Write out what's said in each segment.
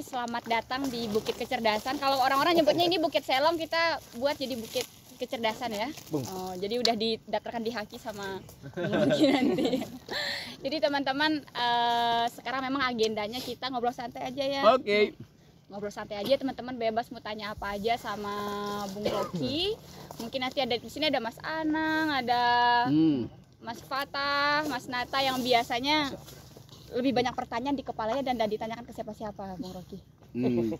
selamat datang di Bukit Kecerdasan. Kalau orang-orang nyebutnya ini Bukit Selom, kita buat jadi Bukit Kecerdasan ya. Oh, jadi udah didaftarkan di Haki sama Bung Rocky nanti. Jadi teman-teman, sekarang memang agendanya kita ngobrol santai aja ya. Oke. Ngobrol santai aja, teman-teman bebas mau tanya apa aja sama Bung Rocky. Mungkin nanti ada di sini ada Mas Anang, ada Mas Fatah, Mas Nata yang biasanya lebih banyak pertanyaan di kepalanya dan ditanyakan ke siapa-siapa, Bung Rocky.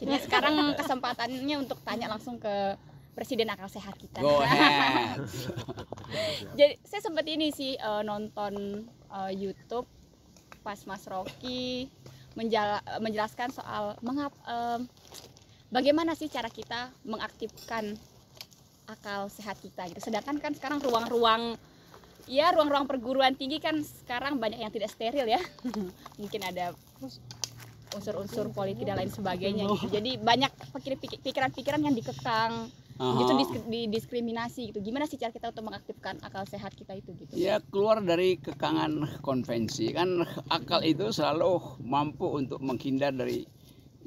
Jadi sekarang kesempatannya untuk tanya langsung ke Presiden Akal Sehat kita. Go ahead. Jadi saya sempat ini sih nonton YouTube pas Mas Rocky menjelaskan soal bagaimana sih cara kita mengaktifkan akal sehat kita gitu. Sedangkan kan sekarang ruang-ruang perguruan tinggi kan sekarang banyak yang tidak steril ya. Mungkin ada unsur-unsur politik dan lain sebagainya gitu. Jadi banyak pikiran-pikiran yang dikekang, justru didiskriminasi gitu. Gimana sih cara kita untuk mengaktifkan akal sehat kita itu gitu? Ya, keluar dari kekangan konvensi. Kan akal itu selalu mampu untuk menghindar dari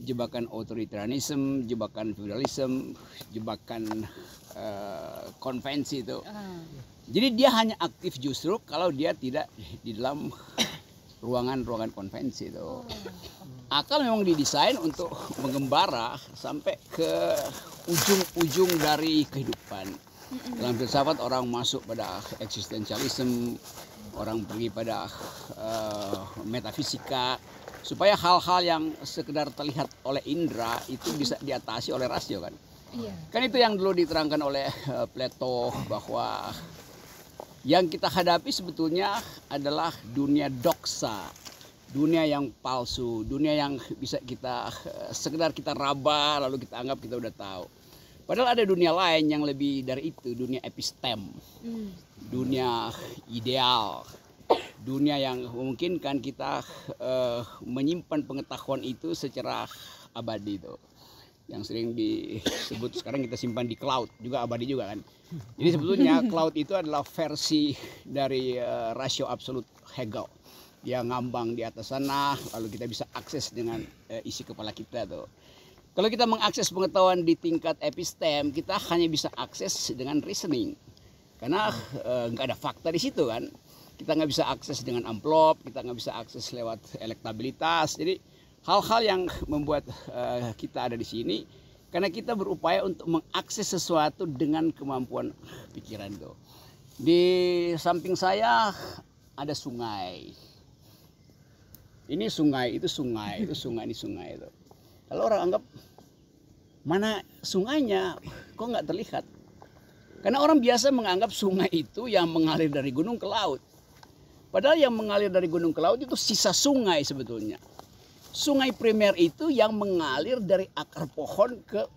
jebakan otoritarianisme, jebakan feudalisme, jebakan konvensi itu. Jadi dia hanya aktif justru kalau dia tidak di dalam ruangan-ruangan konvensi itu. Akal memang didesain untuk mengembara sampai ke ujung-ujung dari kehidupan. Dalam filsafat orang masuk pada eksistensialisme, orang pergi pada metafisika, supaya hal-hal yang sekedar terlihat oleh indera itu bisa diatasi oleh rasio kan. Kan itu yang dulu diterangkan oleh Plato, bahwa yang kita hadapi sebetulnya adalah dunia doksa, dunia yang palsu, dunia yang bisa kita sekedar kita raba lalu kita anggap kita udah tahu. Padahal ada dunia lain yang lebih dari itu, dunia epistem, dunia ideal, dunia yang memungkinkan kita menyimpan pengetahuan itu secara abadi itu. Yang sering disebut sekarang kita simpan di cloud, juga abadi juga kan. Jadi sebetulnya cloud itu adalah versi dari rasio absolut Hegel. Dia ngambang di atas sana, lalu kita bisa akses dengan isi kepala kita tuh. Kalau kita mengakses pengetahuan di tingkat epistem, kita hanya bisa akses dengan reasoning. Karena nggak ada fakta di situ kan. Kita nggak bisa akses dengan amplop, kita nggak bisa akses lewat elektabilitas. Jadi hal-hal yang membuat kita ada di sini karena kita berupaya untuk mengakses sesuatu dengan kemampuan pikiran itu. Di samping saya ada sungai. Ini sungai, itu sungai, itu sungai, ini sungai itu. Kalau orang anggap mana sungainya, kok nggak terlihat? Karena orang biasa menganggap sungai itu yang mengalir dari gunung ke laut. Padahal yang mengalir dari gunung ke laut itu sisa sungai sebetulnya. Sungai primer itu yang mengalir dari akar pohon ke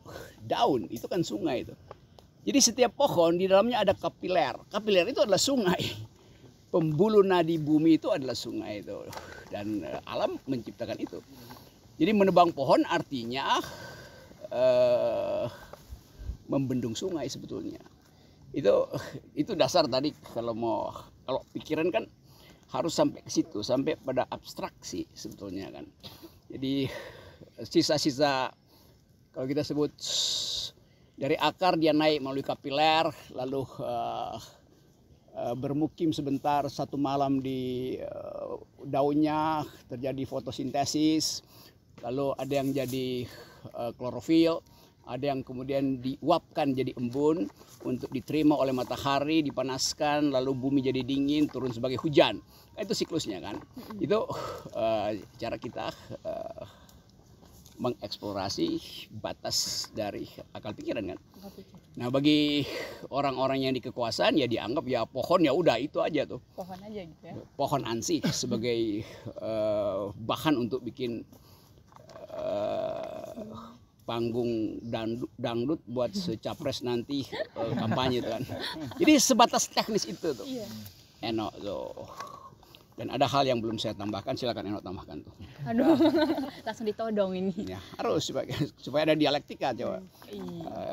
daun, itu kan sungai itu. Jadi setiap pohon di dalamnya ada kapiler. Kapiler itu adalah sungai. Pembuluh nadi bumi itu adalah sungai itu. Dan alam menciptakan itu. Jadi menebang pohon artinya membendung sungai sebetulnya. Itu dasar tadi kalau pikiran kan harus sampai ke situ, sampai pada abstraksi sebetulnya kan. Jadi sisa-sisa kalau kita sebut dari akar dia naik melalui kapiler, lalu bermukim sebentar satu malam di daunnya, terjadi fotosintesis, lalu ada yang jadi klorofil, ada yang kemudian diuapkan jadi embun untuk diterima oleh matahari, dipanaskan, lalu bumi jadi dingin, turun sebagai hujan. Itu siklusnya kan. Itu cara kita mengeksplorasi batas dari akal pikiran kan. Nah bagi orang-orang yang di kekuasaan ya dianggap ya pohon ya udah itu aja tuh. Pohon aja gitu ya. Pohon ansih sebagai bahan untuk bikin panggung dangdut buat secapres nanti kampanye tuh kan. Jadi sebatas teknis itu tuh. Enak tuh. Dan ada hal yang belum saya tambahkan, silakan Eno tambahkan tuh. Aduh, langsung ditodong ini. Ya, harus supaya ada dialektika coba.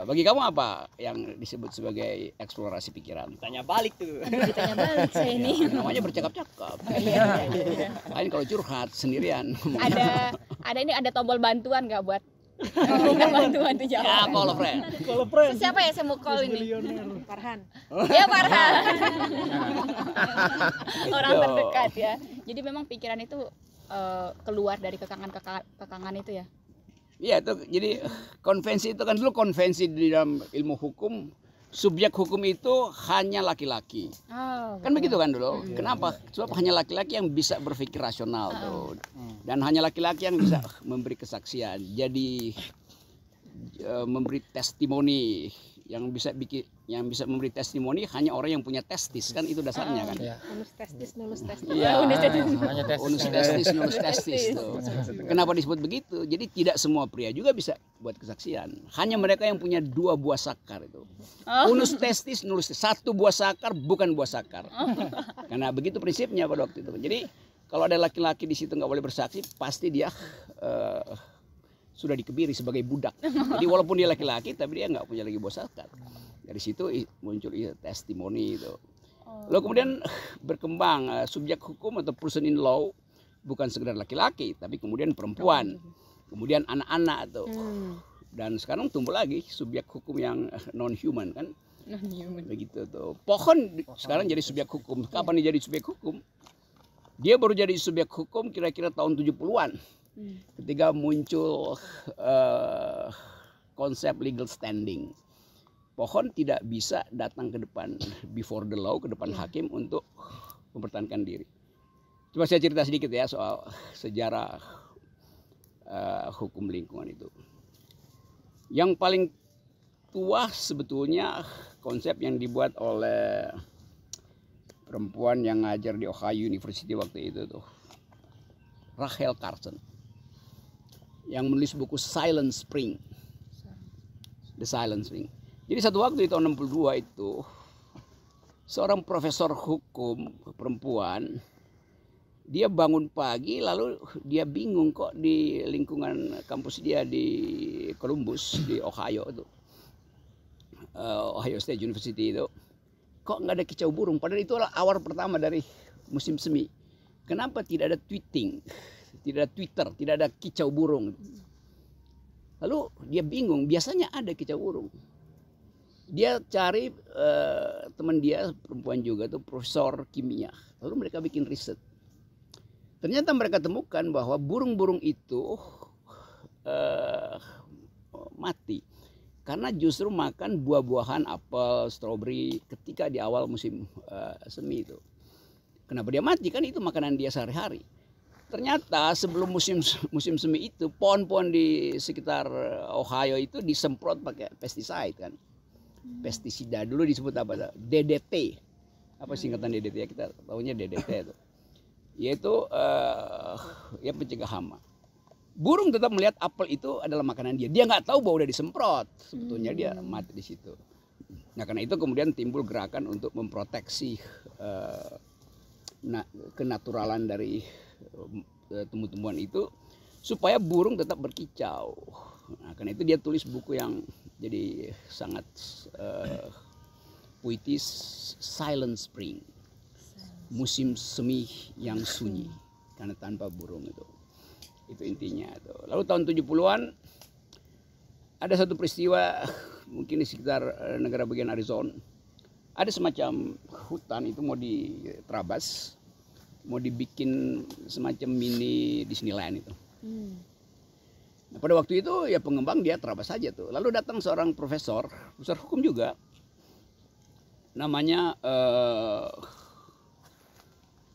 Bagi kamu apa yang disebut sebagai eksplorasi pikiran? Tanya balik tuh. Ditanya balik saya ini. Ya, namanya bercakap-cakap. Lain kalau curhat sendirian. Ada tombol bantuan nggak buat bantuan tuh Ya, jawab. call a friend. Siapa ya saya mau call ini? Farhan. Ya Farhan. Orang terdekat ya. Jadi memang pikiran itu keluar dari kekangan itu ya. Iya itu jadi konvensi itu kan dulu konvensi di dalam ilmu hukum, subjek hukum itu hanya laki-laki. Oh, Kan begitu kan dulu. Kenapa? Sebab hanya laki-laki yang bisa berpikir rasional tuh. Dan hanya laki-laki yang bisa memberi kesaksian. Jadi memberi testimoni, yang bisa memberi testimoni hanya orang yang punya testis, kan itu dasarnya kan. Nulus testis. Iya. Hanya Nulus testis tuh. Kenapa disebut begitu? Jadi tidak semua pria juga bisa buat kesaksian. Hanya mereka yang punya 2 buah sakar itu. Unus testis, nulus testis. 1 buah sakar bukan buah sakar. Karena begitu prinsipnya pada waktu itu. Jadi kalau ada laki-laki di situ nggak boleh bersaksi, pasti dia sudah dikebiri sebagai budak. Jadi walaupun dia laki-laki, tapi dia nggak punya lagi buah sakar. Dari situ muncul testimoni itu. Lalu kemudian berkembang subjek hukum atau person in law bukan sekedar laki-laki, tapi kemudian perempuan, kemudian anak-anak tuh. Dan sekarang tumbuh lagi subjek hukum yang non-human kan. Begitu tuh. Pohon sekarang jadi subjek hukum. Kapan dia jadi subjek hukum? Dia baru jadi subjek hukum kira-kira tahun 70-an. Ketika muncul konsep legal standing. Pohon tidak bisa datang ke depan before the law, ke depan hakim untuk mempertahankan diri. Coba saya cerita sedikit ya soal sejarah hukum lingkungan itu. Yang paling tua sebetulnya konsep yang dibuat oleh perempuan yang ngajar di Ohio University waktu itu tuh, Rachel Carson, yang menulis buku Silent Spring, The Silent Spring. Jadi satu waktu di tahun 62 itu seorang profesor hukum perempuan, dia bangun pagi lalu dia bingung kok di lingkungan kampus dia di Columbus di Ohio itu, Ohio State University itu, kok nggak ada kicau burung. Padahal itu adalah awal pertama dari musim semi. Kenapa tidak ada tweeting, tidak ada Twitter, tidak ada kicau burung? Lalu dia bingung. Biasanya ada kicau burung. Dia cari teman dia perempuan juga tuh profesor kimia. Lalu mereka bikin riset. Ternyata mereka temukan bahwa burung-burung itu mati karena justru makan buah-buahan apel, stroberi ketika di awal musim semi itu. Kenapa dia mati? Kan itu makanan dia sehari-hari. Ternyata sebelum musim semi itu pohon-pohon di sekitar Ohio itu disemprot pakai pestisida kan. Pestisida dulu disebut apa? DDT. Apa singkatan DDT ya, kita tahunya DDT itu. Yaitu ya pencegah hama. Burung tetap melihat apel itu adalah makanan dia. Dia nggak tahu bahwa udah disemprot. Sebetulnya dia mati di situ. Nah karena itu kemudian timbul gerakan untuk memproteksi kenaturalan dari tumbuh-tumbuhan itu supaya burung tetap berkicau. Nah, karena itu dia tulis buku yang jadi sangat puitis, Silent Spring, musim semi yang sunyi karena tanpa burung itu intinya itu. Lalu tahun 70-an ada satu peristiwa mungkin di sekitar negara bagian Arizona. Ada semacam hutan itu mau diterabas, mau dibikin semacam mini Disneyland itu. Nah, pada waktu itu ya pengembang dia terabas saja tuh. Lalu datang seorang profesor hukum juga, namanya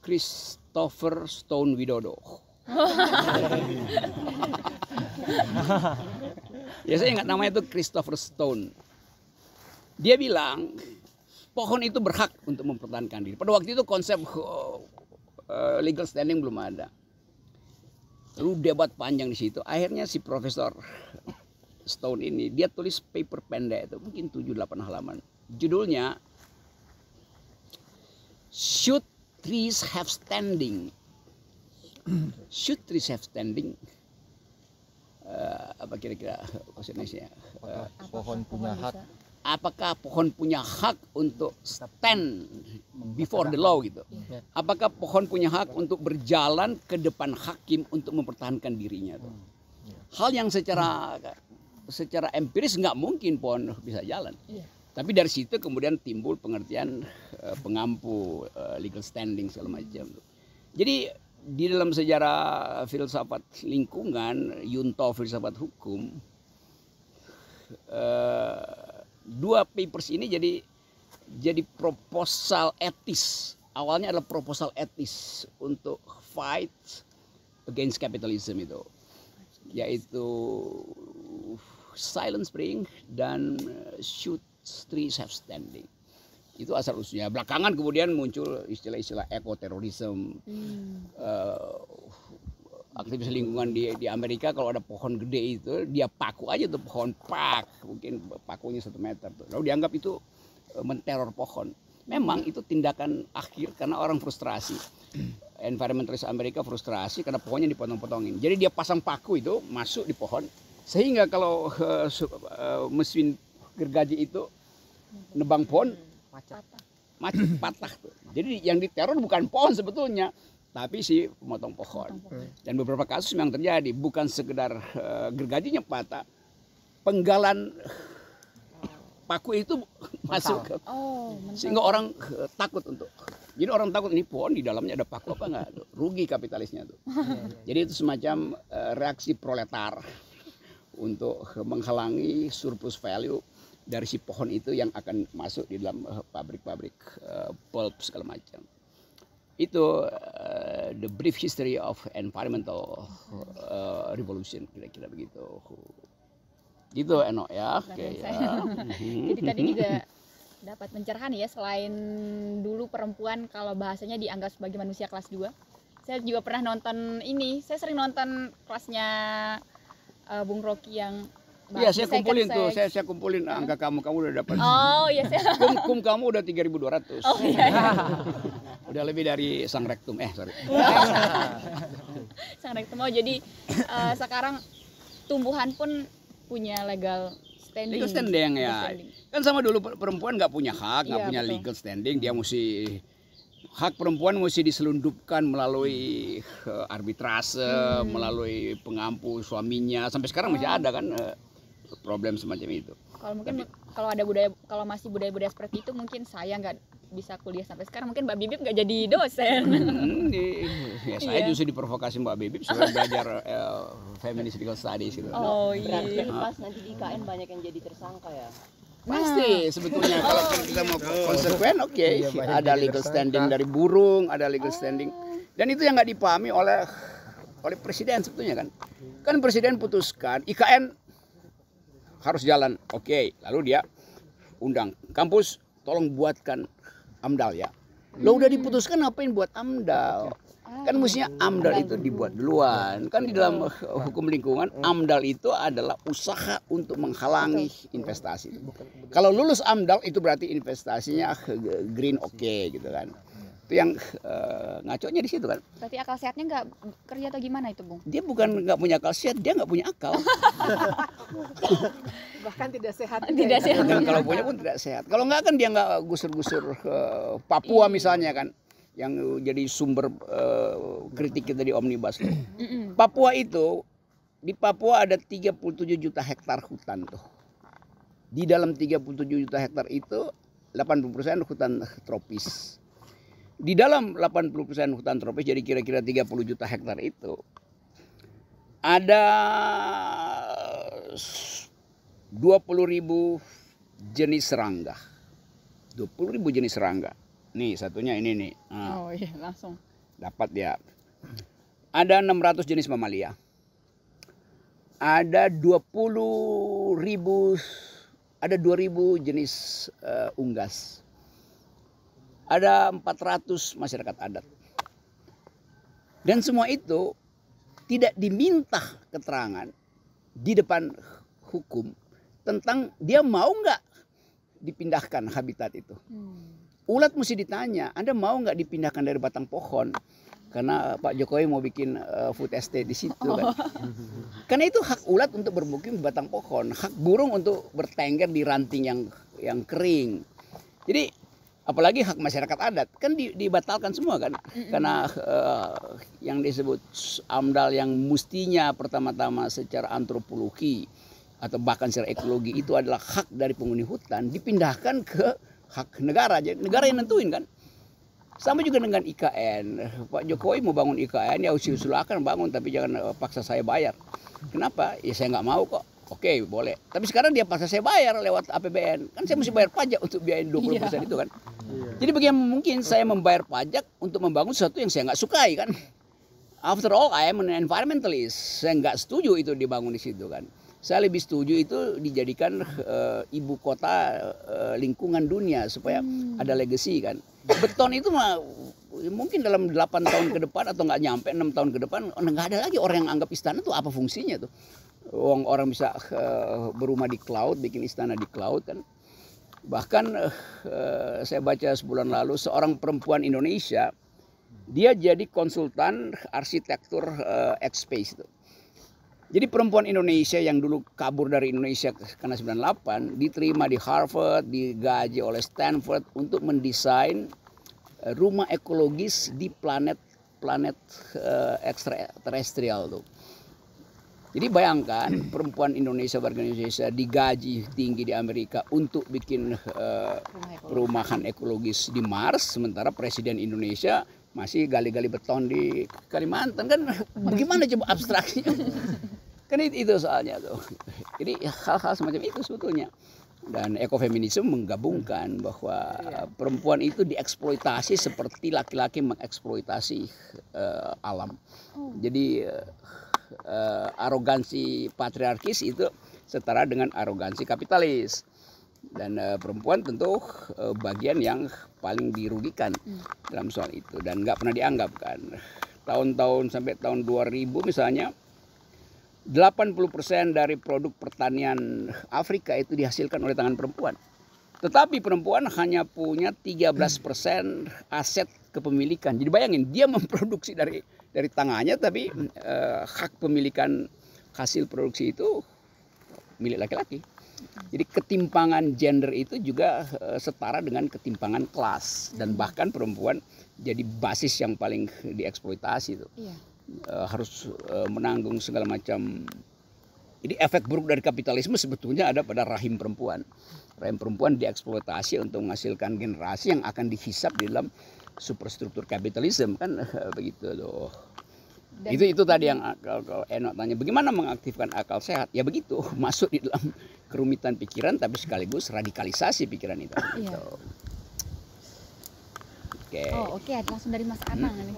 Christopher Stone Widodo. Ya saya ingat namanya itu Christopher Stone. Dia bilang pohon itu berhak untuk mempertahankan diri. Pada waktu itu konsep legal standing belum ada. Lalu debat panjang di situ. Akhirnya si Profesor Stone ini dia tulis paper pendek itu mungkin 7-8 halaman. Judulnya Should trees have standing? Should trees have standing? Apa kira-kira bahasa Indonesia? Pohon punya hak. Apakah pohon punya hak untuk stand before the law gitu? Apakah pohon punya hak untuk berjalan ke depan hakim untuk mempertahankan dirinya tuh? Hal yang secara empiris nggak mungkin pohon bisa jalan. Tapi dari situ kemudian timbul pengertian pengampu, legal standing segala macam. Jadi di dalam sejarah filsafat lingkungan, Yunto filsafat hukum, dua papers ini jadi proposal etis. Awalnya adalah proposal etis untuk fight against capitalism itu, yaitu Silent Spring dan Should Trees Have Standing. Itu asal usulnya. Belakangan kemudian muncul istilah-istilah ekoterorisme. Aktivis lingkungan di Amerika kalau ada pohon gede itu dia paku aja tuh pohon mungkin pakunya 1 meter tuh. Lalu dianggap itu menteror pohon. Memang itu tindakan akhir karena orang frustrasi. Environmentalis Amerika frustrasi karena pohonnya dipotong-potongin. Jadi dia pasang paku itu masuk di pohon sehingga kalau mesin gergaji itu nebang pohon patah tuh. Jadi yang diteror bukan pohon sebetulnya, tapi si pemotong pohon. Dan beberapa kasus memang terjadi, bukan sekedar gergajinya patah, penggalan paku itu masuk ke, sehingga orang takut untuk. Jadi orang takut ini pohon di dalamnya ada paku apa enggak? Rugi kapitalisnya tuh. Jadi itu semacam reaksi proletar untuk menghalangi surplus value dari si pohon itu yang akan masuk di dalam pabrik-pabrik pulp segala macam. Itu the brief history of environmental revolution, kira-kira begitu. Gitu Eno ya. Okay, ya. Jadi tadi juga dapat pencerahan ya, selain dulu perempuan kalau bahasanya dianggap sebagai manusia kelas 2. Saya juga pernah nonton ini, saya sering nonton kelasnya Bung Rocky yang Iya, saya kumpulin tuh, saya kumpulin angka kamu udah dapat. Oh iya, kum kamu udah 3.200. Oh iya. Udah lebih dari sang rektum, sorry. Sang rektum. Oh jadi sekarang tumbuhan pun punya legal standing. Legal standing ya. Kan sama dulu perempuan nggak punya hak, nggak punya betul. Legal standing, dia mesti hak perempuan mesti diselundupkan melalui arbitrase, melalui pengampu suaminya. Sampai sekarang masih ada kan problem semacam itu. Kalau mungkin kalau masih budaya seperti itu mungkin saya nggak bisa kuliah sampai sekarang, mungkin Mbak Bibip nggak jadi dosen. Saya justru diprovokasi Mbak Bibip supaya belajar feminist legal studies gitu. Oh iya. Berarti pas nanti di IKN banyak yang jadi tersangka ya. Pasti sebetulnya kalau kita mau konsekuen, ada legal standing dari burung, ada legal standing, dan itu yang nggak dipahami oleh presiden sebetulnya kan. Kan presiden putuskan IKN harus jalan, lalu dia undang kampus, tolong buatkan AMDAL ya. Lo udah diputuskan ngapain buat AMDAL? Kan mestinya AMDAL itu dibuat duluan. Kan di dalam hukum lingkungan AMDAL itu adalah usaha untuk menghalangi investasi. Kalau lulus AMDAL itu berarti investasinya green gitu kan. Itu yang ngaconya di situ kan. Berarti akal sehatnya nggak kerja atau gimana itu, Bung? Dia bukan nggak punya akal sehat, dia nggak punya akal. Bahkan tidak sehat. Tidak sehat. Dan kalau punya pun tidak sehat. Kalau nggak kan dia nggak gusur-gusur ke Papua misalnya kan, yang jadi sumber kritik kita di Omnibus Law. Papua itu, di Papua ada 37 juta hektar hutan tuh. Di dalam 37 juta hektar itu 80% hutan tropis. Di dalam 80% hutan tropis, jadi kira-kira 30 juta hektar itu ada 20.000 jenis serangga. 20.000 jenis serangga. Nih satunya ini nih. Oh iya, langsung. Dapat dia. Ada 600 jenis mamalia. Ada 20.000 jenis unggas. Ada 400 masyarakat adat. Dan semua itu tidak diminta keterangan di depan hukum tentang dia mau nggak dipindahkan habitat itu. ulat mesti ditanya, Anda mau nggak dipindahkan dari batang pohon? Karena Pak Jokowi mau bikin food estate di situ kan. Karena itu hak ulat untuk bermukim di batang pohon, hak burung untuk bertengger di ranting yang kering. Jadi apalagi hak masyarakat adat kan dibatalkan semua kan. Karena yang disebut AMDAL yang mestinya pertama-tama secara antropologi atau bahkan secara ekologi itu adalah hak dari penghuni hutan dipindahkan ke hak negara. Jadi negara yang nentuin kan. Sama juga dengan IKN. Pak Jokowi mau bangun IKN ya silakan bangun tapi jangan paksa saya bayar. Kenapa? Ya saya nggak mau kok. Oke boleh. Tapi sekarang dia paksa saya bayar lewat APBN. Kan saya mesti bayar pajak untuk biayain 20% itu kan. Jadi bagaimana mungkin saya membayar pajak untuk membangun sesuatu yang saya nggak sukai kan. After all I am an environmentalist. Saya nggak setuju itu dibangun di situ kan. Saya lebih setuju itu dijadikan ibu kota lingkungan dunia supaya ada legacy kan. Beton itu mah mungkin dalam 8 tahun ke depan atau nggak nyampe 6 tahun ke depan nggak ada lagi orang yang anggap istana tuh apa fungsinya tuh. Orang bisa berumah di cloud, bikin istana di cloud kan. Bahkan saya baca sebulan lalu seorang perempuan Indonesia dia jadi konsultan arsitektur X-Space itu. Jadi perempuan Indonesia yang dulu kabur dari Indonesia karena 98 diterima di Harvard, digaji oleh Stanford untuk mendesain rumah ekologis di planet ekstraterestrial tuh. Jadi bayangkan perempuan Indonesia warga Indonesia digaji tinggi di Amerika untuk bikin perumahan ekologis di Mars, sementara Presiden Indonesia masih gali-gali beton di Kalimantan kan bagaimana coba abstraksinya? Kan itu soalnya tuh. Jadi hal-hal semacam itu sebetulnya. Dan ekofeminisme menggabungkan bahwa perempuan itu dieksploitasi seperti laki-laki mengeksploitasi alam. Jadi arogansi patriarkis itu setara dengan arogansi kapitalis. Dan perempuan tentu bagian yang paling dirugikan dalam soal itu dan nggak pernah dianggap kan. Tahun-tahun sampai tahun 2000 misalnya 80% dari produk pertanian Afrika itu dihasilkan oleh tangan perempuan. Tetapi perempuan hanya punya 13% aset kepemilikan. Jadi bayangin dia memproduksi dari tangannya tapi hak pemilikan hasil produksi itu milik laki-laki. Jadi ketimpangan gender itu juga setara dengan ketimpangan kelas dan bahkan perempuan jadi basis yang paling dieksploitasi itu. Harus menanggung segala macam. Jadi efek buruk dari kapitalisme sebetulnya ada pada rahim perempuan. Rahim perempuan dieksploitasi untuk menghasilkan generasi yang akan dihisap di dalam superstruktur kapitalisme kan begitu loh. Itu tadi yang kalau Eno tanya bagaimana mengaktifkan akal sehat ya begitu masuk di dalam kerumitan pikiran tapi sekaligus radikalisasi pikiran itu. Iya. Oke. Oke, langsung dari Mas Anang nih.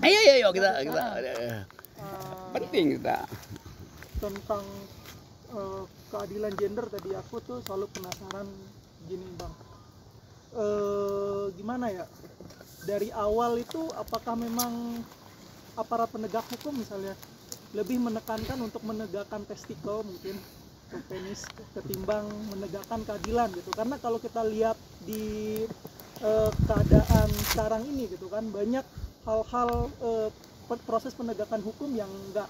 Ayo kita penting kita tentang keadilan gender tadi aku tuh selalu penasaran gini Bang. Gimana ya? Dari awal itu apakah memang aparat penegak hukum misalnya lebih menekankan untuk menegakkan testikel mungkin atau penis ketimbang menegakkan keadilan gitu. Karena kalau kita lihat di keadaan sekarang ini gitu kan banyak hal-hal proses penegakan hukum yang nggak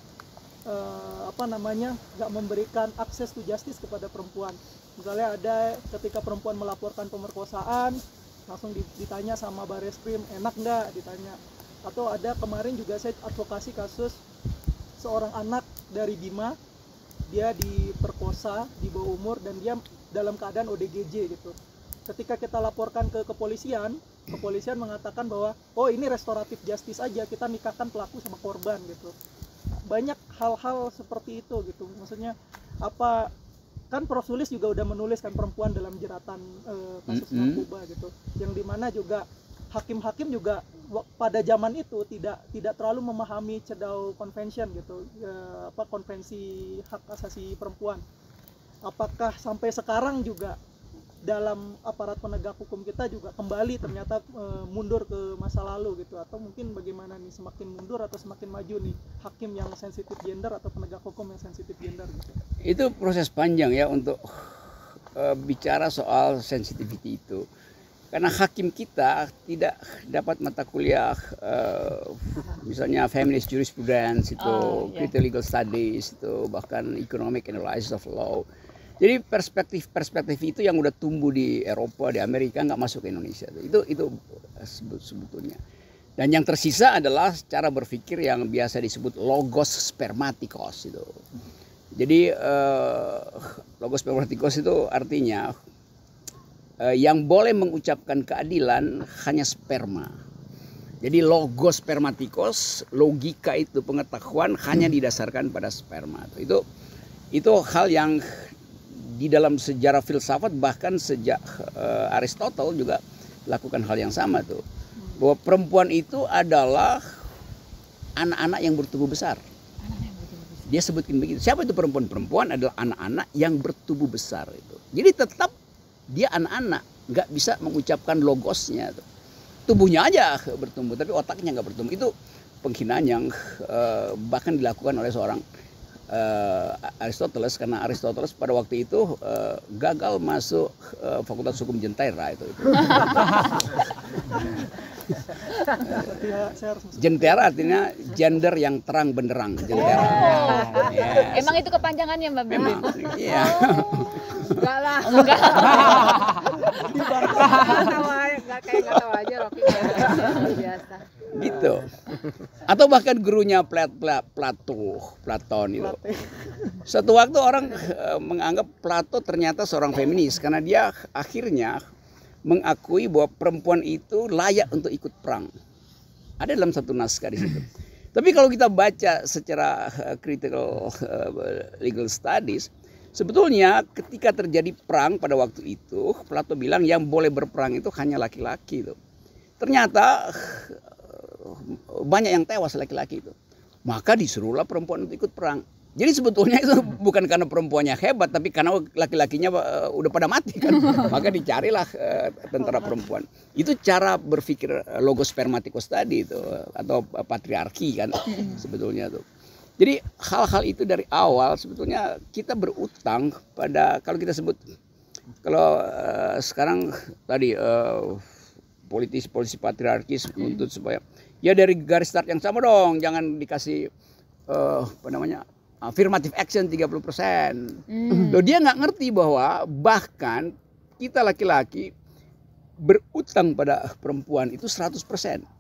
nggak memberikan akses to justice kepada perempuan. Misalnya ada ketika perempuan melaporkan pemerkosaan langsung ditanya sama Bareskrim enak nggak ditanya, atau ada kemarin juga saya advokasi kasus seorang anak dari Bima, dia diperkosa di bawah umur dan dia dalam keadaan ODGJ gitu. Ketika kita laporkan ke kepolisian mengatakan bahwa oh ini restoratif justice aja, kita nikahkan pelaku sama korban gitu. Banyak hal-hal seperti itu gitu. Maksudnya apa kan Prof Sulis juga udah menuliskan perempuan dalam jeratan kasus narkoba gitu. Yang dimana juga hakim-hakim juga pada zaman itu tidak terlalu memahami CEDAW Convention gitu, konvensi hak asasi perempuan. Apakah sampai sekarang juga dalam aparat penegak hukum kita juga kembali ternyata mundur ke masa lalu gitu, atau mungkin bagaimana nih, semakin mundur atau semakin maju nih hakim yang sensitif gender atau penegak hukum yang sensitif gender gitu? Itu proses panjang ya untuk bicara soal sensitivity itu. karena hakim kita tidak dapat mata kuliah misalnya feminist jurisprudence itu, critical legal studies itu, bahkan economic analysis of law. Jadi perspektif itu yang udah tumbuh di Eropa, di Amerika, nggak masuk ke Indonesia. Itu sebetulnya. Dan yang tersisa adalah cara berpikir yang biasa disebut logos spermatikos itu. Jadi logos spermatikos itu artinya yang boleh mengucapkan keadilan hanya sperma. Jadi logos spermatikos, logika itu, pengetahuan hanya didasarkan pada sperma. Itu hal yang di dalam sejarah filsafat bahkan sejak Aristotle juga lakukan hal yang sama tuh. Bahwa perempuan itu adalah anak-anak yang bertubuh besar. Dia sebutkan begitu. Siapa itu perempuan? Perempuan adalah anak-anak yang bertubuh besar itu. Jadi tetap dia anak-anak, nggak bisa mengucapkan logosnya. Tubuhnya aja bertumbuh, tapi otaknya nggak bertumbuh. Itu penghinaan yang bahkan dilakukan oleh seorang Aristoteles, karena Aristoteles pada waktu itu gagal masuk Fakultas Hukum Jentera itu. Jentera artinya gender yang terang benderang. Jentera. Yes. Emang itu kepanjangannya Mbak Bima? Memang. Iya. Enggak lah. Enggak. Enggak kayak enggak tahu aja Rocky. Biasa. Gitu. Atau bahkan gurunya Platon itu. Suatu waktu orang menganggap Plato ternyata seorang feminis karena dia akhirnya mengakui bahwa perempuan itu layak untuk ikut perang. Ada dalam satu naskah di situ. Tapi kalau kita baca secara critical legal studies, sebetulnya ketika terjadi perang pada waktu itu, Plato bilang yang boleh berperang itu hanya laki-laki itu. Ternyata banyak yang tewas laki-laki itu. Maka disuruhlah perempuan untuk ikut perang. Jadi sebetulnya itu bukan karena perempuannya hebat, tapi karena laki-lakinya udah pada mati kan. Maka dicarilah tentara perempuan. Itu cara berpikir logos spermatikos tadi itu, atau patriarki kan sebetulnya tuh. Jadi hal-hal itu dari awal sebetulnya kita berutang pada, kalau kita sebut, kalau sekarang tadi politisi patriarkis menuntut supaya ya dari garis start yang sama dong, jangan dikasih apa namanya, affirmative action 30%. Loh, dia nggak ngerti bahwa bahkan kita laki-laki berutang pada perempuan itu 100%.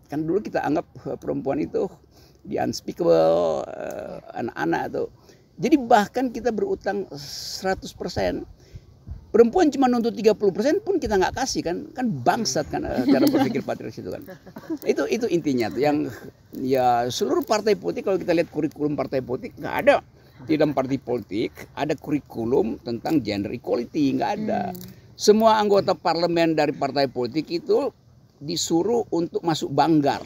Kan dulu kita anggap perempuan itu the unspeakable, anak-anak tuh. Jadi bahkan kita berutang 100%. Perempuan cuma nuntut 30% pun kita nggak kasih kan bangsat kan cara berpikir patriarki itu kan. Itu intinya tuh, yang ya seluruh partai politik, kalau kita lihat kurikulum partai politik nggak ada. Di dalam partai politik ada kurikulum tentang gender equality, nggak ada. Semua anggota parlemen dari partai politik itu disuruh untuk masuk banggar,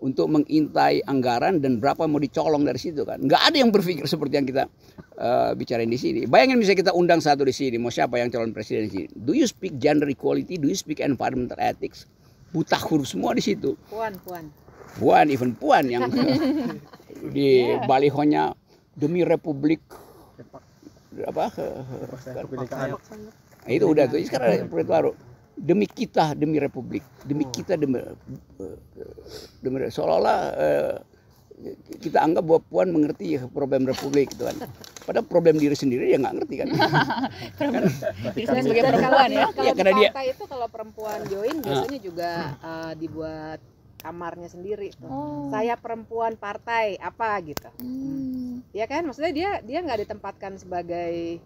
untuk mengintai anggaran dan berapa mau dicolong dari situ kan. Nggak ada yang berpikir seperti yang kita bicarain di sini. Bayangin misalnya kita undang satu di sini, mau siapa yang calon presiden di sini? Do you speak gender equality? Do you speak environmental ethics? Buta huruf semua di situ. Puan, even Puan yang di balihonya demi Republik apa? Itu udah tuh. Sekarang baru. Demi kita, demi Republik, demi kita, demi seolah-olah kita anggap bahwa Puan mengerti problem Republik gitu kan. Padahal problem diri sendiri dia nggak ngerti kan. Bisa sebagai perempuan ya. Kalau karena di dia partai itu kalau perempuan join biasanya juga dibuat kamarnya sendiri tuh. Saya perempuan partai apa gitu. Ya kan, maksudnya dia nggak ditempatkan sebagai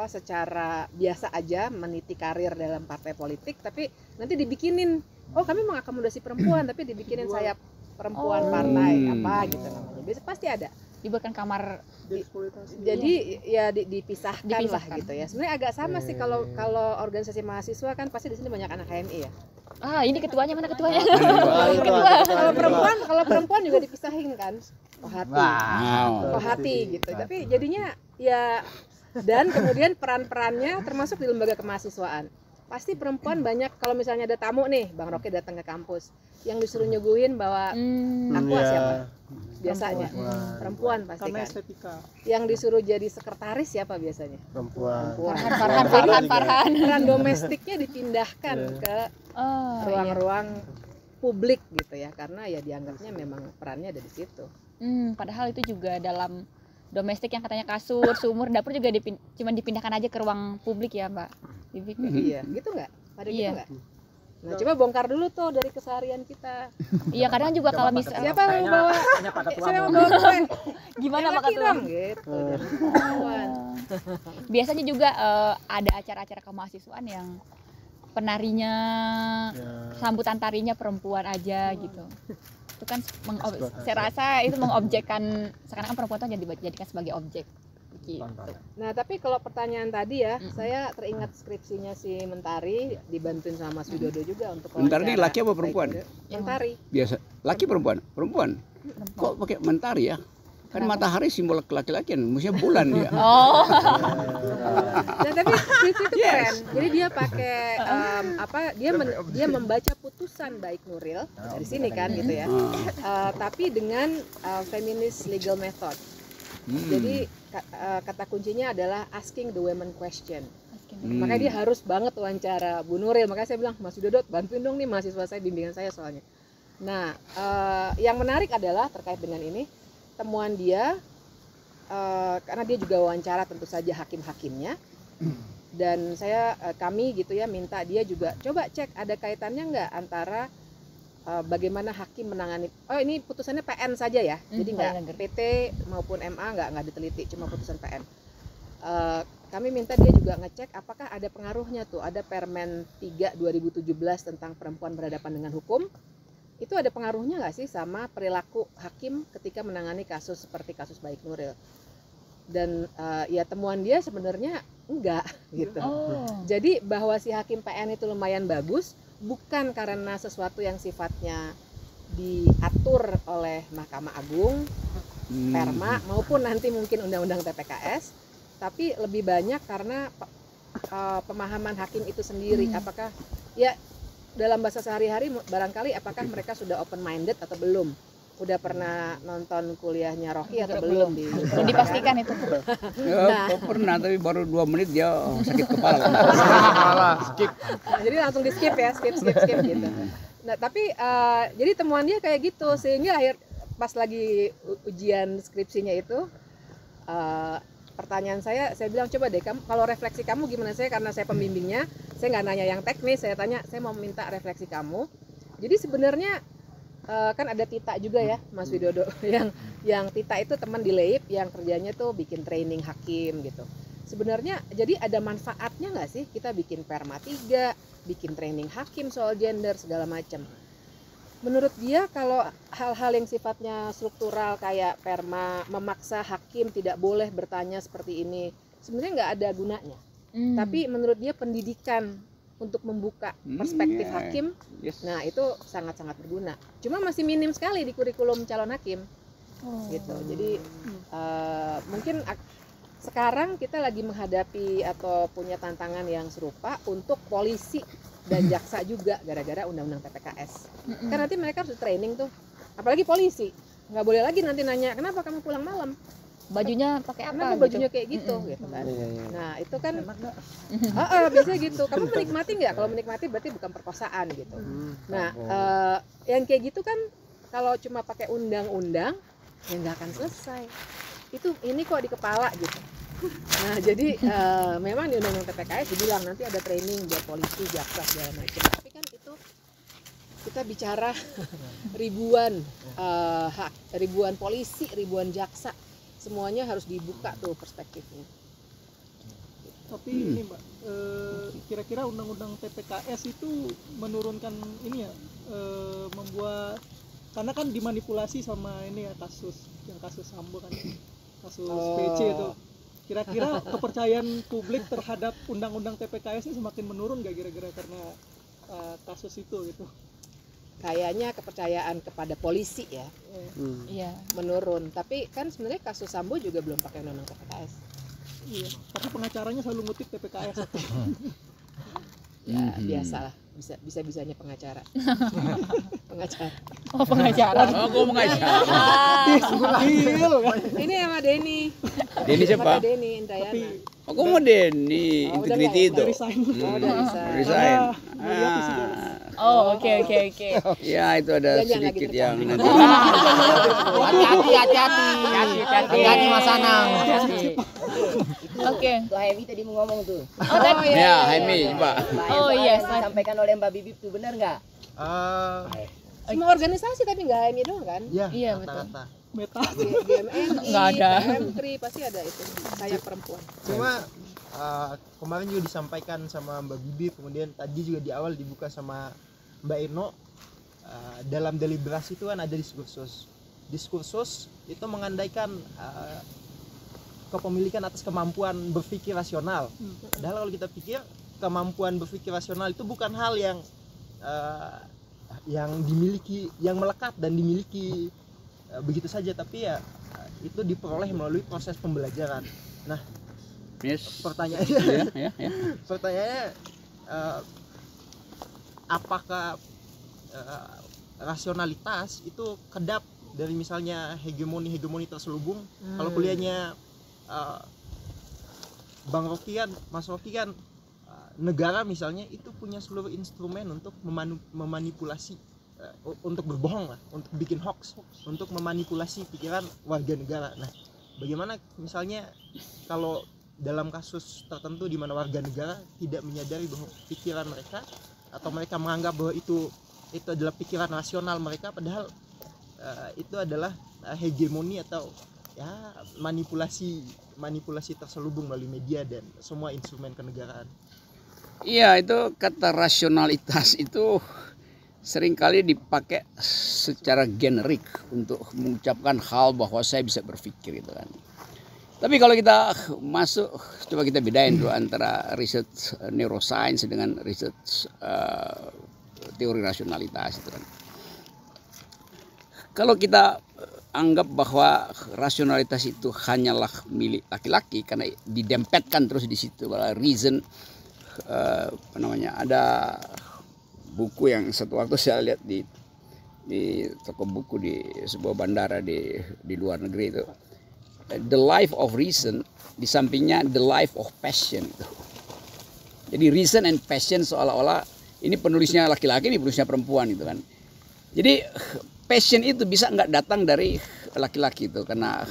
secara biasa aja meniti karir dalam partai politik, tapi nanti dibikinin, kami mengakomodasi perempuan tapi dibikinin saya perempuan partai apa gitu namanya. Biasa pasti ada Dibuatkan kamar. Jadi ya dipisahkan lah gitu ya. Sebenarnya agak sama sih kalau organisasi mahasiswa kan pasti di sini banyak anak HMI ya. Ini ketuanya, mana ketuanya? Kalau perempuan juga dipisahin kan. Kohati gitu. Tapi jadinya ya, dan kemudian peran-perannya termasuk di lembaga kemahasiswaan pasti perempuan banyak, kalau misalnya ada tamu nih, Bang Rocky datang ke kampus, yang disuruh nyuguhin bawa aqua siapa? Biasanya perempuan pasti Karena kan. estetika. Yang disuruh jadi sekretaris siapa biasanya? Perempuan. Farhan. Peran domestiknya dipindahkan ke Oh, ruang-ruang publik gitu ya, karena ya dianggapnya memang perannya ada di situ. Padahal itu juga dalam domestik yang katanya kasur, sumur, dapur juga cuma dipindahkan aja ke ruang publik ya, Mbak. Iya, gitu nggak? Pada gitu Iya. nggak? Nah, coba bongkar dulu tuh dari keseharian kita. Iya, kadang juga kalau misalnya Siapa yang mau bawa? Siapa yang mau bawa kue? gimana Laki Pak Ketua? dong, gitu. Jadi perempuan. Biasanya juga ada acara-acara kemahasiswaan yang penarinya, sambutan tarinya perempuan aja gitu. Itu kan saya rasa itu mengobjekkan, sekarang kan perempuan itu dijadikan sebagai objek gitu. Nah, tapi kalau pertanyaan tadi ya, saya teringat skripsinya si Mentari, dibantuin sama Mas Widodo juga untuk Mentari wawancara. laki apa perempuan? Mentari. Biasa. Laki perempuan? Perempuan. Kok pakai mentari ya? Kan matahari simbol laki-lakian, mestinya bulan dia. Oh. Nah, tapi skripsi itu keren. Jadi dia pakai dia membaca putusan Baik Nuril dari sini kan gitu ya. Tapi dengan feminist legal method. Jadi kata kuncinya adalah asking the women question. Makanya dia harus banget wawancara Bu Nuril. Makanya saya bilang, Mas Widodo bantuin dong nih mahasiswa saya, bimbingan saya soalnya. Nah, yang menarik adalah terkait dengan ini, temuan dia, karena dia juga wawancara tentu saja hakim-hakimnya, dan kami gitu ya minta dia juga coba cek ada kaitannya nggak antara bagaimana hakim menangani, ini putusannya PN saja ya, jadi nggak PT maupun MA nggak diteliti, cuma putusan PN. Kami minta dia juga ngecek apakah ada pengaruhnya tuh, ada Permen 3 2017 tentang perempuan berhadapan dengan hukum. Itu ada pengaruhnya nggak sih sama perilaku hakim ketika menangani kasus seperti kasus Baik Nuril? Dan ya temuan dia sebenarnya enggak gitu. Jadi bahwa si hakim PN itu lumayan bagus bukan karena sesuatu yang sifatnya diatur oleh Mahkamah Agung, Perma maupun nanti mungkin Undang-Undang TPKS, tapi lebih banyak karena pemahaman hakim itu sendiri. Apakah ya dalam bahasa sehari-hari barangkali apakah mereka sudah open minded atau belum, udah pernah nonton kuliahnya Rocky atau belum belum dipastikan itu. Pernah, tapi baru 2 menit dia sakit kepala. Skip. Nah, jadi langsung di skip ya, skip gitu. Nah tapi jadi temuan dia kayak gitu, sehingga pas lagi ujian skripsinya itu pertanyaan saya bilang coba deh kamu kalau refleksi kamu gimana. Karena saya pembimbingnya, saya nggak nanya yang teknis, saya mau minta refleksi kamu. Jadi sebenarnya kan ada Tita juga ya Mas Widodo, yang Tita itu teman di LEIP yang kerjanya tuh bikin training hakim gitu. Sebenarnya jadi ada manfaatnya nggak sih kita bikin Perma 3, bikin training hakim soal gender segala macam. Menurut dia kalau hal-hal yang sifatnya struktural kayak Perma memaksa hakim tidak boleh bertanya seperti ini, sebenarnya nggak ada gunanya. Tapi menurut dia pendidikan untuk membuka perspektif hakim, nah itu sangat-sangat berguna. Cuma masih minim sekali di kurikulum calon hakim, gitu. Jadi mungkin sekarang kita lagi menghadapi atau punya tantangan yang serupa untuk polisi dan jaksa juga gara-gara undang-undang TPKS. Kan nanti mereka harus training tuh, apalagi polisi, nggak boleh lagi nanti nanya kenapa kamu pulang malam, bajunya pakai apa, kenapa bajunya kayak gitu, gitu kan. Nah itu kan biasanya gitu. Kamu menikmati nggak? Kalau menikmati berarti bukan perkosaan gitu. Nah yang kayak gitu kan kalau cuma pakai undang-undang ya nggak akan selesai. Ini kok di kepala gitu. Nah jadi memang di undang-undang TPKS dibilang nanti ada training buat polisi, jaksa segala macam. Tapi kan itu kita bicara ribuan polisi, ribuan jaksa, semuanya harus dibuka tuh perspektifnya. Tapi ini Mbak, kira-kira undang-undang TPKS itu menurunkan ini ya, membuat, karena kan dimanipulasi sama ini ya kasus Sambo kan, kasus PC itu. Kira-kira kepercayaan publik terhadap undang-undang TPKS ini semakin menurun nggak kira-kira karena kasus itu gitu? Kayaknya kepercayaan kepada polisi ya menurun. Tapi kan sebenarnya kasus Sambo juga belum pakai undang-undang TPKS. Iya, tapi pengacaranya selalu ngutip TPKS. Ya biasalah, bisa-bisanya pengacara. Pengacara. Oh, pengacara. Oh, gue mengajar. Ini sama Denny. Denny siapa? Sama Denny Indrayana. Aku mau Denny, Oh, udah integrity nggak itu. Resign. Oh, udah bisa. Resign. Oh, oke. Ya itu ada Jangan lagi sedikit yang tercampur. nanti. Hati-hati Mas Anang. Oke. Tuh Hemi tadi mau ngomong tuh. Oh, tadi. Ya, Hemi, coba. Oh, iya. Yang disampaikan oleh Mbak Bibip tuh benar nggak? Semua organisasi tapi nggak HMI doang kan? Iya, betul. Meta. GMNI, Nggak ada. PM3 pasti ada itu. Saya perempuan. Cuma kemarin juga disampaikan sama Mbak Bibi, kemudian tadi juga di awal dibuka sama Mbak Eno, dalam deliberasi itu kan ada diskursus. Diskursus itu mengandaikan kepemilikan atas kemampuan berpikir rasional. Padahal kalau kita pikir kemampuan berpikir rasional itu bukan hal yang dimiliki, yang melekat dan dimiliki begitu saja, tapi ya itu diperoleh melalui proses pembelajaran. Nah, Yes. pertanyaannya Ya. pertanyaannya apakah rasionalitas itu kedap dari misalnya hegemoni terselubung? Kalau kuliahnya Bang Rocky kan, Mas Rocky kan, negara misalnya itu punya seluruh instrumen untuk memanipulasi, untuk berbohong lah, untuk bikin hoax, untuk memanipulasi pikiran warga negara. Nah, bagaimana misalnya kalau dalam kasus tertentu di mana warga negara tidak menyadari bahwa pikiran mereka, atau mereka menganggap bahwa itu adalah pikiran rasional mereka, padahal itu adalah hegemoni atau ya manipulasi terselubung melalui media dan semua instrumen kenegaraan. Iya, itu kata rasionalitas itu seringkali dipakai secara generik untuk mengucapkan hal bahwa saya bisa berpikir gitu kan. Tapi kalau kita masuk, coba kita bedain dulu antara riset neuroscience dengan riset teori rasionalitas itu kan. Kalau kita anggap bahwa rasionalitas itu hanyalah milik laki-laki karena didempetkan terus di situ bahwa reason, ada buku yang satu waktu saya lihat di toko buku di sebuah bandara di luar negeri itu, The Life of Reason, di sampingnya The Life of Passion itu. Jadi reason and passion seolah-olah ini penulisnya laki-laki, ini penulisnya perempuan itu kan. Jadi passion itu bisa nggak datang dari laki-laki itu karena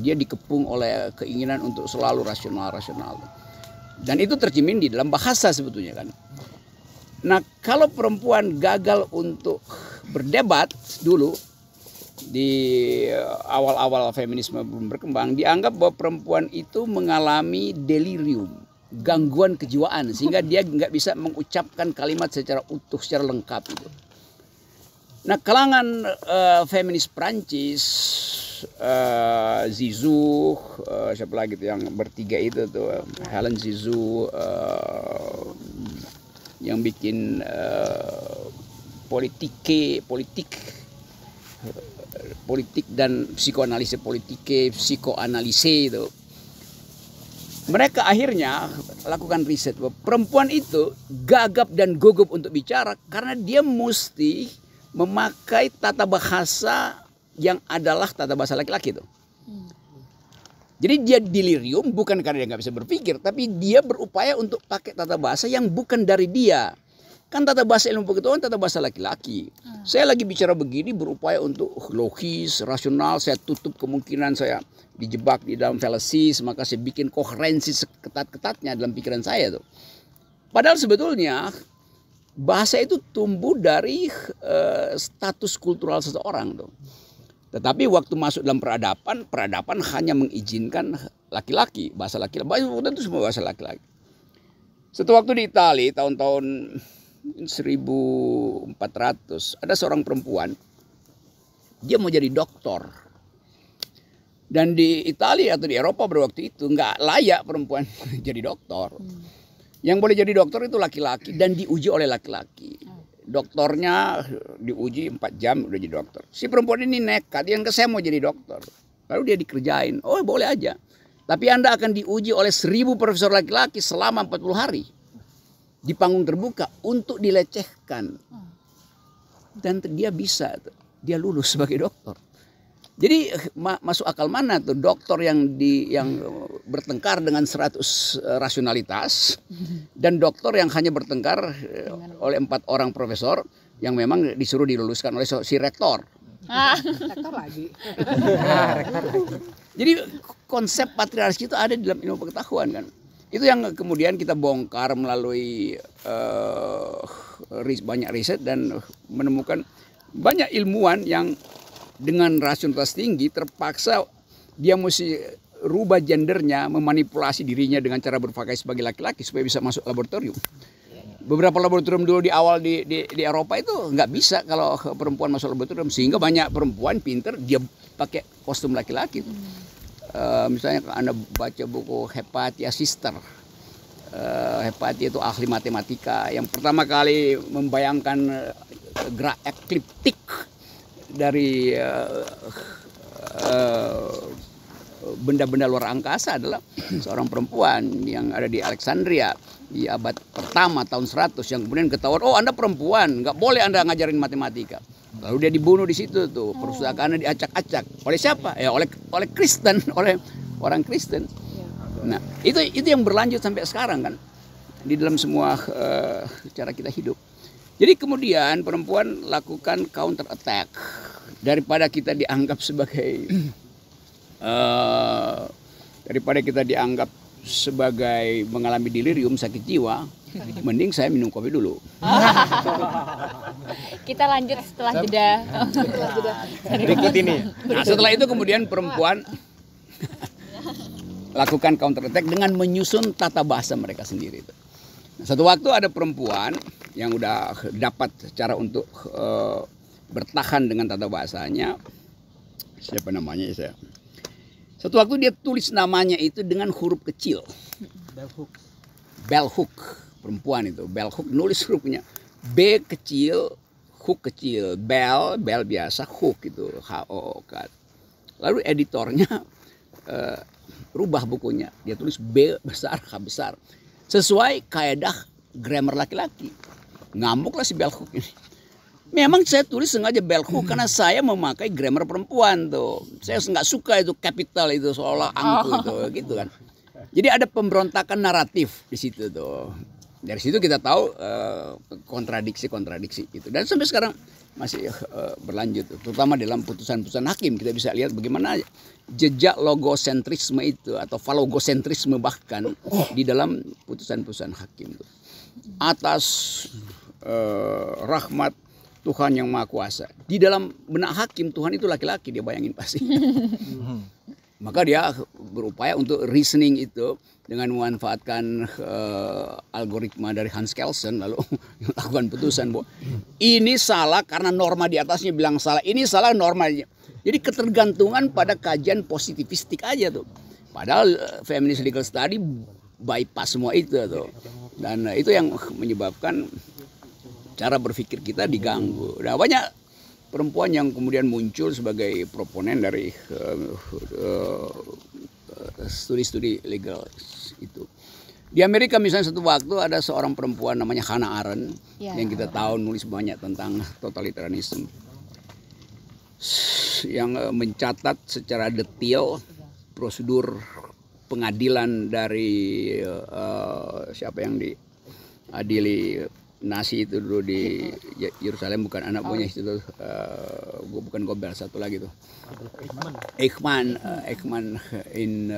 dia dikepung oleh keinginan untuk selalu rasional. Dan itu tercermin di dalam bahasa sebetulnya kan. Nah, kalau perempuan gagal untuk berdebat dulu di awal-awal feminisme belum berkembang, dianggap bahwa perempuan itu mengalami delirium, gangguan kejiwaan, sehingga dia nggak bisa mengucapkan kalimat secara utuh, secara lengkap itu. Nah, kalangan feminis Prancis, Zizou, siapa lagi tuh yang bertiga itu tuh, Helen Zizou, yang bikin politik dan psikoanalisis psikoanalisis itu. Mereka akhirnya lakukan riset bahwa perempuan itu gagap dan gugup untuk bicara karena dia mesti memakai tata bahasa yang adalah tata bahasa laki-laki itu. Jadi dia delirium bukan karena dia nggak bisa berpikir, tapi dia berupaya untuk pakai tata bahasa yang bukan dari dia. Kan tata bahasa ilmu pengetahuan tata bahasa laki-laki. Saya lagi bicara begini berupaya untuk logis, rasional, saya tutup kemungkinan saya dijebak di dalam fallacies, maka saya bikin koherensi seketat-ketatnya dalam pikiran saya tuh. Padahal sebetulnya bahasa itu tumbuh dari status kultural seseorang tuh. Tetapi waktu masuk dalam peradaban hanya mengizinkan laki-laki, bahasa laki-laki. Bahasa itu semua bahasa laki-laki. Suatu waktu di Italia tahun-tahun 1400 ada seorang perempuan, dia mau jadi dokter. Dan di Italia atau di Eropa pada waktu itu nggak layak perempuan jadi dokter. Yang boleh jadi dokter itu laki-laki dan diuji oleh laki-laki. Dokternya diuji 4 jam udah jadi dokter. Si perempuan ini nekat, yang saya mau jadi dokter. Lalu dia dikerjain, oh boleh aja. Tapi Anda akan diuji oleh 1000 profesor laki-laki selama 40 hari. di panggung terbuka untuk dilecehkan. Dan dia bisa, dia lulus sebagai dokter. Jadi masuk akal mana tuh dokter yang bertengkar dengan 100 rasionalitas dan dokter yang hanya bertengkar oleh 4 orang profesor yang memang disuruh diluluskan oleh si rektor. Rektor lagi. Jadi konsep patriarki itu ada di dalam ilmu pengetahuan kan. Itu yang kemudian kita bongkar melalui banyak riset dan menemukan banyak ilmuwan yang dengan rasionalitas tinggi terpaksa dia mesti rubah gendernya, memanipulasi dirinya dengan cara berpakaian sebagai laki-laki supaya bisa masuk laboratorium. Beberapa laboratorium dulu di awal di Eropa itu nggak bisa kalau perempuan masuk laboratorium, sehingga banyak perempuan pinter dia pakai kostum laki-laki. Misalnya Anda baca buku Hypatia Sister. Hypatia itu ahli matematika yang pertama kali membayangkan gerak ekliptik dari benda-benda luar angkasa adalah seorang perempuan yang ada di Alexandria di abad pertama tahun 100 yang kemudian ketahuan, oh Anda perempuan, nggak boleh Anda ngajarin matematika. Lalu dia dibunuh di situ tuh, persustakaannya diacak-acak. Oleh siapa? Ya oleh Kristen, oleh orang Kristen. Nah, itu yang berlanjut sampai sekarang kan di dalam semua cara kita hidup. Jadi kemudian perempuan lakukan counter attack daripada kita dianggap sebagai mengalami delirium sakit jiwa, mending saya minum kopi dulu. Kita lanjut setelah jeda. Berikut ini. Nah, setelah itu kemudian perempuan lakukan counter attack dengan menyusun tata bahasa mereka sendiri. Nah, satu waktu ada perempuan yang udah dapat cara untuk bertahan dengan tata bahasanya. Siapa namanya saya? Satu waktu dia tulis namanya itu dengan huruf kecil. Bell hook. Perempuan itu. Bell hook nulis hurufnya. B kecil, hook kecil. Bell biasa, hook itu. H-O-O-K. Lalu editornya rubah bukunya. Dia tulis B besar, H besar. Sesuai kaedah grammar laki-laki. Ngamuklah si bell hook ini. Memang saya tulis sengaja bell hook karena saya memakai grammar perempuan tuh. Saya nggak suka itu capital itu seolah angku itu gitu kan. Jadi ada pemberontakan naratif di situ tuh. Dari situ kita tahu kontradiksi itu. Dan sampai sekarang masih berlanjut, terutama dalam putusan-putusan hakim kita bisa lihat bagaimana jejak logosentrisme itu atau falogosentrisme bahkan di dalam putusan-putusan hakim itu. Atas rahmat Tuhan yang Maha Kuasa. Di dalam benak hakim Tuhan itu laki-laki, dia bayangin pasti. Maka dia berupaya untuk reasoning itu dengan memanfaatkan algoritma dari Hans Kelsen lalu melakukan putusan bahwa ini salah karena norma di atasnya bilang salah, ini salah normanya. Jadi ketergantungan pada kajian positivistik aja tuh. Padahal feminist legal study bypass semua itu tuh. Dan itu yang menyebabkan cara berpikir kita diganggu. Nah, banyak perempuan yang kemudian muncul sebagai proponen dari studi-studi legal itu. Di Amerika misalnya satu waktu ada seorang perempuan namanya Hannah Arendt yang kita tahu nulis banyak tentang totalitarianisme, yang mencatat secara detail prosedur pengadilan dari siapa yang diadili Nasi itu dulu di Yerusalem, bukan anak buahnya itu bukan Gobel, satu lagi tuh Eichmann in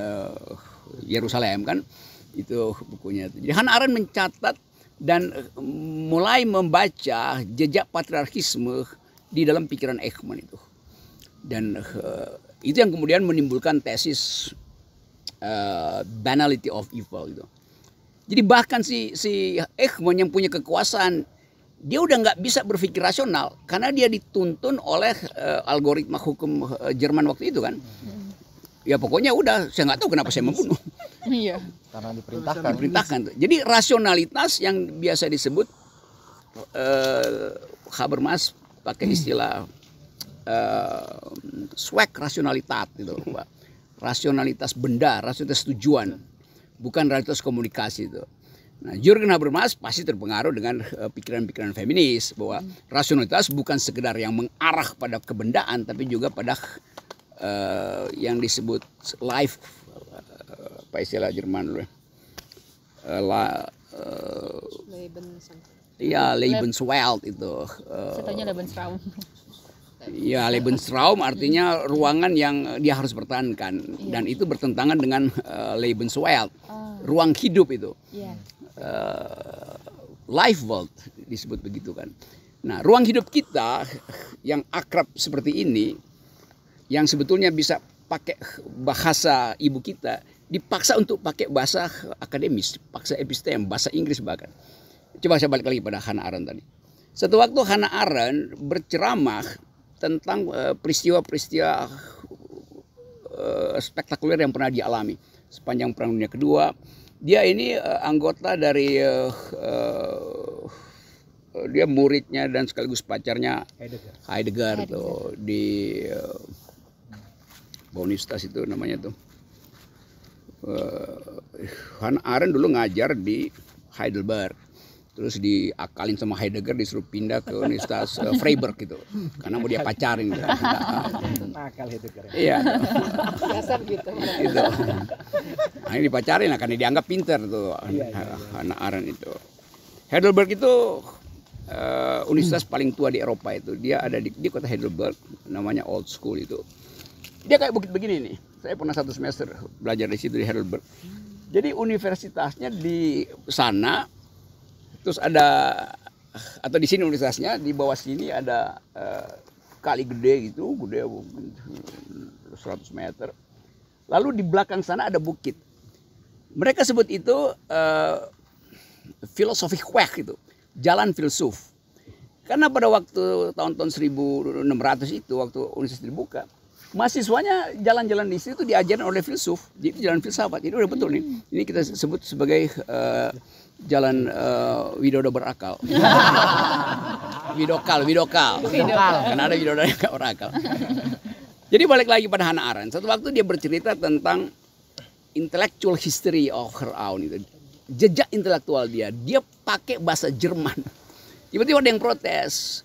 Yerusalem kan, itu bukunya. Jadi Hannah Arendt mencatat dan mulai membaca jejak patriarkisme di dalam pikiran Eichmann itu, dan itu yang kemudian menimbulkan tesis banality of evil itu. Jadi bahkan si Eichmann yang punya kekuasaan, dia udah nggak bisa berpikir rasional karena dia dituntun oleh algoritma hukum Jerman waktu itu kan. Ya pokoknya udah, saya nggak tahu kenapa saya membunuh. Iya. Karena diperintahkan. Jadi rasionalitas yang biasa disebut Habermas pakai istilah swag rasionalitas gitu, Pak. Rasionalitas benda, rasionalitas tujuan. Bukan realitas komunikasi itu. Nah, Jürgen Habermas pasti terpengaruh dengan pikiran-pikiran feminis bahwa rasionalitas bukan sekedar yang mengarah pada kebendaan, tapi juga pada yang disebut life, apa istilah Jerman dulu ya? Ya, Lebenswelt itu. Saya Lebensraum. Ya, Lebensraum artinya ruangan yang dia harus pertahankan, dan itu bertentangan dengan Lebenswelt, ruang hidup itu. Life world disebut begitu kan. Nah, ruang hidup kita yang akrab seperti ini, yang sebetulnya bisa pakai bahasa ibu kita, dipaksa untuk pakai bahasa akademis, paksa epistem, bahasa Inggris bahkan. Coba saya balik lagi pada Hannah Arendt tadi. Satu waktu Hannah Arendt berceramah tentang peristiwa-peristiwa spektakuler yang pernah dialami sepanjang Perang Dunia Kedua. Dia ini anggota dari dia muridnya dan sekaligus pacarnya Heidegger tuh di Universitas itu namanya tuh. Hannah Arendt dulu ngajar di Heidelberg. Terus diakalin sama Heidegger, disuruh pindah ke Universitas Freiburg gitu, karena mau dia pacarin gitu. Nakal Heidegger. Iya. Biasa gitu. Gitu. Nah, ini dipacarin lah, karena dianggap pinter tuh Hannah Arendt itu. Heidelberg itu universitas paling tua di Eropa itu. Dia ada di kota Heidelberg, namanya Old School itu. Dia kayak bukit begini nih. Saya pernah 1 semester belajar di situ di Heidelberg. Jadi universitasnya di sana. Terus ada, atau di sini universitasnya, di bawah sini ada kali gede gitu, gede 100 meter. Lalu di belakang sana ada bukit. Mereka sebut itu filosofi Weg itu, jalan filsuf. Karena pada waktu tahun-tahun 1600 itu, waktu universitas dibuka, mahasiswanya jalan-jalan di situ diajarin oleh filsuf, jadi jalan filsafat. Ini udah betul nih. Ini kita sebut sebagai jalan Widodo berakal. Widokal. Karena ada Widodo yang gak berakal. Jadi balik lagi pada Hannah Arendt. Satu waktu dia bercerita tentang intellectual history of her own itu. Jejak intelektual dia. Dia pakai bahasa Jerman. Tiba-tiba ada yang protes.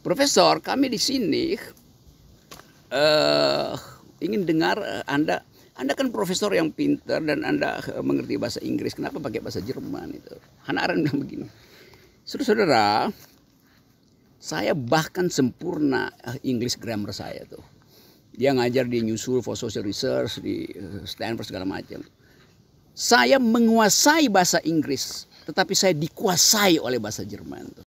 Profesor, kami di sini ingin dengar Anda kan profesor yang pintar dan Anda mengerti bahasa Inggris. Kenapa pakai bahasa Jerman itu? Hannah Arendt bilang begini. Saudara-saudara, saya bahkan sempurna English grammar saya tuh. Dia ngajar di New School for Social Research di Stanford segala macam. Saya menguasai bahasa Inggris, tetapi saya dikuasai oleh bahasa Jerman tuh.